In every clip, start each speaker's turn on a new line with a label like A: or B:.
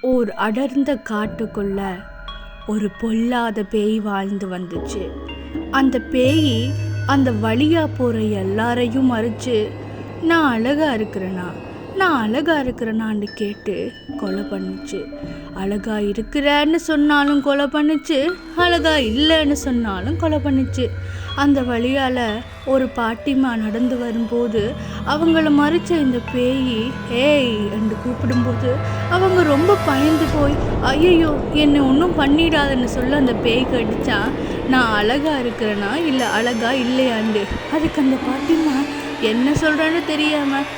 A: ஓர் அடர்ந்த காட்டுக்குள்ள ஒரு பொல்லாத பேய் வாழ்ந்து வந்துச்சு. அந்த பேய் அந்த வழியா போற எல்லாரையும் மறிச்சு நான் அழகா இருக்கிறேனான்னு கேட்டு கொலை பண்ணுச்சு. அழகா இருக்கிறேன்னு சொன்னாலும் கொலை பண்ணுச்சு, அழகா இல்லைன்னு சொன்னாலும் கொலை பண்ணுச்சு. அந்த வழியால் ஒரு பாட்டிமா நடந்து வரும்போது அவங்கள மறிச்ச இந்த பேய் ஏய் என்று கூப்பிடும்போது அவங்க ரொம்ப பயந்து போய் ஐயோ என்னை ஒன்றும் பண்ணிடாதுன்னு சொல்ல அந்த பேய் கடிச்சா நான் அழகா இருக்கிறேனா இல்லை அழகா இல்லையாண்டு. அதுக்கு அந்த பாட்டிமா என்ன சொல்கிறேன்னு தெரியாமல்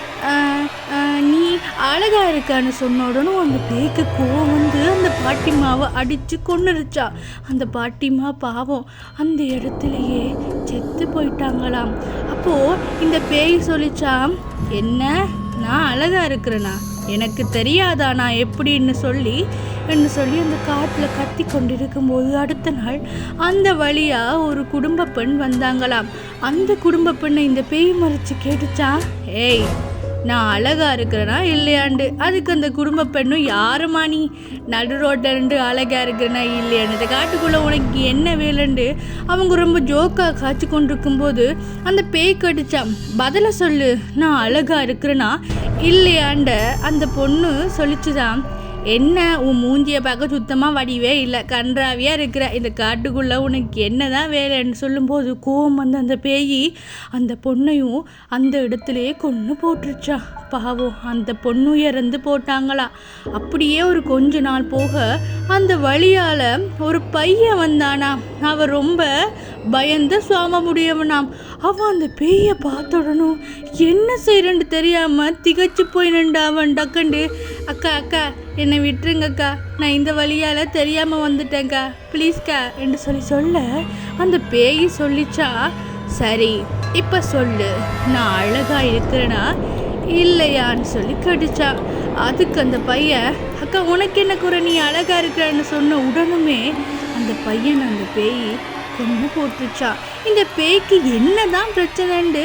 A: நீ அழகா இருக்கான்னு சொன்ன உடனே அந்த பேய்க்கு கோவம் வந்து அந்த பாட்டிமாவை அடித்து கொன்னுருச்சா. அந்த பாட்டிமா பாவம் அந்த இடத்துலையே செத்து போயிட்டாங்களாம். அப்போது இந்த பேய் சொல்லிச்சா, என்ன நான் அழகா இருக்கிறேனா, எனக்கு தெரியாதா நான் எப்படின்னு சொல்லி அந்த காட்டில் கத்தி கொண்டிருக்கும்போது அடுத்த நாள் அந்த வழியாக ஒரு குடும்ப பெண் வந்தாங்களாம். அந்த குடும்ப பெண்ணை இந்த பேய் மறைச்சு கேட்டுச்சா, ஏய் நான் அழகா இருக்கிறேனா இல்லையாண்டு. அதுக்கு அந்த குடும்ப பெண்ணும் யாருமா நீ நடு ரோட்டில் அழகா இருக்கிறேனா இல்லையாண்டு, இந்த காட்டுக்குள்ளே உனக்கு என்ன வேலைண்டு அவங்க ரொம்ப ஜோக்காக காய்ச்சி கொண்டிருக்கும்போது அந்த பேய் கடிச்சான், பதில சொல்லு நான் அழகா இருக்கிறேனா இல்லையாண்ட. அந்த பொண்ணு சொல்லிச்சுதான், என்ன உன் மூஞ்சியை பார்க்க சுத்தமாக வடிவே இல்லை, கன்றாவியாக இருக்கிற, இந்த காட்டுக்குள்ளே உனக்கு என்ன தான் வேலைன்னு சொல்லும்போது கோவம் வந்து அந்த பேய் அந்த பொண்ணையும் அந்த இடத்துலையே கொன்று போட்டுருச்சா. பாவம் அந்த பொண்ணு இறந்து போட்டாங்களா. அப்படியே ஒரு கொஞ்ச நாள் போக அந்த வழியால் ஒரு பையன் வந்தானா. அவன் ரொம்ப பயந்த சுவாம முடியவனாம். அவன் அந்த பேயை பார்த்துடணும் என்ன செய்யறன்னு தெரியாமல் திகச்சு போய் நின்று அவன் டக்கண்டு, அக்கா என்னை விட்டுருங்கக்கா, நான் இந்த வழியால் தெரியாமல் வந்துட்டேங்க்கா, ப்ளீஸ்க்கா என்று சொல்ல அந்த பேய் சொல்லிச்சா, சரி இப்போ சொல்லு நான் அழகா இருக்கிறேனா இல்லையான்னு சொல்லி கடிச்சா. அதுக்கு அந்த பையன், அக்கா உனக்கு என்ன குறை, நீ அழகா இருக்கிறன்னு சொன்ன உடனுமே அந்த பையன் அந்த பேய் கொண்டு போட்டுச்சா. இந்த பேய்க்கு என்னதான் பிரச்சனைண்டு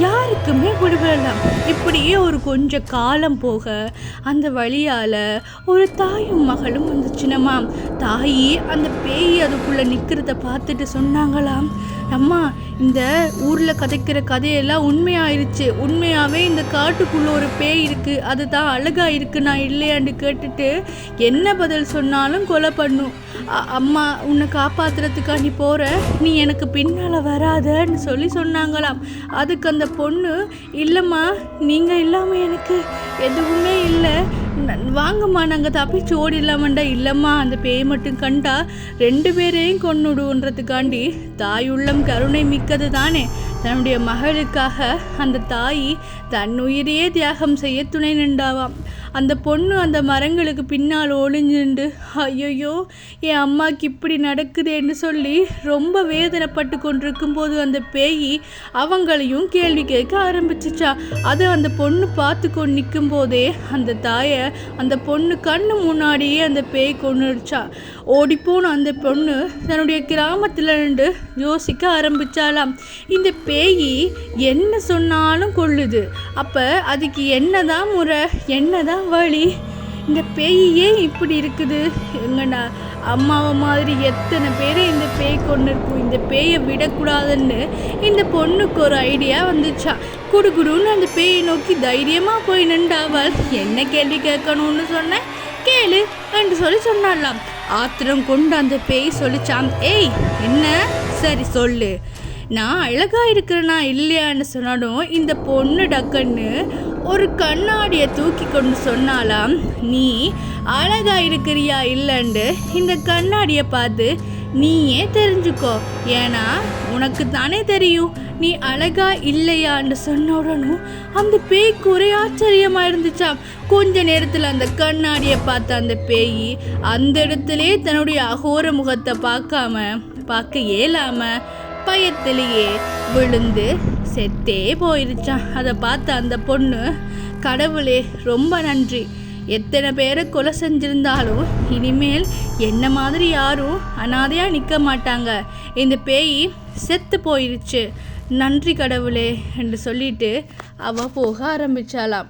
A: யாருக்குமே விடுவிடலாம். இப்படியே ஒரு கொஞ்ச காலம் போக அந்த வழியால் ஒரு தாயும் மகளும் வந்துச்சுனம்மா. தாயி அந்த பேய் அதுக்குள்ளே நிற்கிறத பார்த்துட்டு சொன்னாங்களாம், அம்மா இந்த ஊரில் கதைக்கிற கதையெல்லாம் உண்மையாயிருச்சு, உண்மையாகவே இந்த காட்டுக்குள்ளே ஒரு பேய் இருக்குது, அதுதான் அழகா இருக்குது நான் இல்லையான்னு கேட்டுட்டு என்ன பதில் சொன்னாலும் கொலை பண்ணும். அம்மா உன்னை காப்பாற்றுறதுக்கா நீ போகிற, நீ எனக்கு பின்னால் வராதன்னு சொன்னாங்களாம். அதுக்கு அந்த பொண்ணு, இல்லைம்மா நீங்கள் இல்லாமல் எனக்கு எதுவுமே இல்லை, வாங்கம்மா நாங்கள் தப்பிச்சு ஓடிடலாமண்டா. இல்லைம்மா அந்த பேய் மட்டும் கண்டா 2 பேரையும் கொன்னுடுன்றதுக்காண்டி தாயுள்ளம் கருணை மிக்கது தானே. தன்னுடைய மகளுக்காக அந்த தாய் தன் உயிரையே தியாகம் செய்ய துணை நின்றாவாம். அந்த பொண்ணு அந்த மரங்களுக்கு பின்னால் ஒளிஞ்சுண்டு ஐயோ என் அம்மாவுக்கு இப்படி நடக்குதுன்னு சொல்லி ரொம்ப வேதனைப்பட்டு கொண்டிருக்கும் போது அந்த பேய் அவங்களையும் கேள்வி கேட்க ஆரம்பிச்சிச்சா. அது அந்த பொண்ணு பார்த்து கொண்டு நிற்கும் போதே அந்த தாயை அந்த பொண்ணு கண்ணு முன்னாடியே அந்த பேய் கொன்னுடுச்சா. ஓடிப்போன அந்த பொண்ணு தன்னுடைய கிராமத்தில் நின்று யோசிக்க ஆரம்பிச்சாலாம், இந்த பேய் என்ன சொன்னாலும் கொள்ளுது, அப்போ அதுக்கு என்னதான் முறை, என்னதான் வழி, இந்த பேயே இப்படி இருக்குது, எங்கண்ணா அம்மாவை மாதிரி எத்தனை பேரை இந்த பேய் கொண்டு இருக்கும், இந்த பேயை விடக்கூடாதுன்னு இந்த பொண்ணுக்கு ஒரு ஐடியா வந்துச்சா. குடுகுடுன்னு அந்த பேயை நோக்கி தைரியமாக போய் நின்றாவள். என்ன கேள்வி கேட்கணும்னு சொன்னேன், கேளு என்று சொன்னாலாம். ஆத்திரம் கொண்டு அந்த பேய் சொல்லிச்சான், ஏய் என்ன, சரி சொல்லு நான் அழகா இருக்கிறேனா இல்லையான்னு சொன்னாலும் இந்த பொண்ணு டக்குன்னு ஒரு கண்ணாடியை தூக்கி கொண்டு சொன்னாலாம், நீ அழகா இருக்கிறியா இல்லைன்னு இந்த கண்ணாடியை பார்த்து நீயே தெரிஞ்சுக்கோ, ஏன்னா உனக்கு தானே தெரியும் நீ அழகா இல்லையான்னு சொன்ன உடனும் அந்த பேய்க்கு ஒரே ஆச்சரியமா இருந்துச்சாம். கொஞ்ச நேரத்தில் அந்த கண்ணாடியை பார்த்த அந்த பேய் அந்த இடத்துலே தன்னுடைய அகோர முகத்தை பார்க்க இயலாம பயத்திலேயே விழுந்து செத்தே போயிருச்சான். அதை பார்த்த அந்த பொண்ணு, கடவுளே ரொம்ப நன்றி, எத்தனை பேரை கொலை செஞ்சிருந்தாலும் இனிமேல் என்ன மாதிரி யாரும் அனாதையாக நிற்க மாட்டாங்க, இந்த பேய் செத்து போயிருச்சு, நன்றி கடவுளே என்று சொல்லிட்டு அவள் போக ஆரம்பிச்சாலாம்.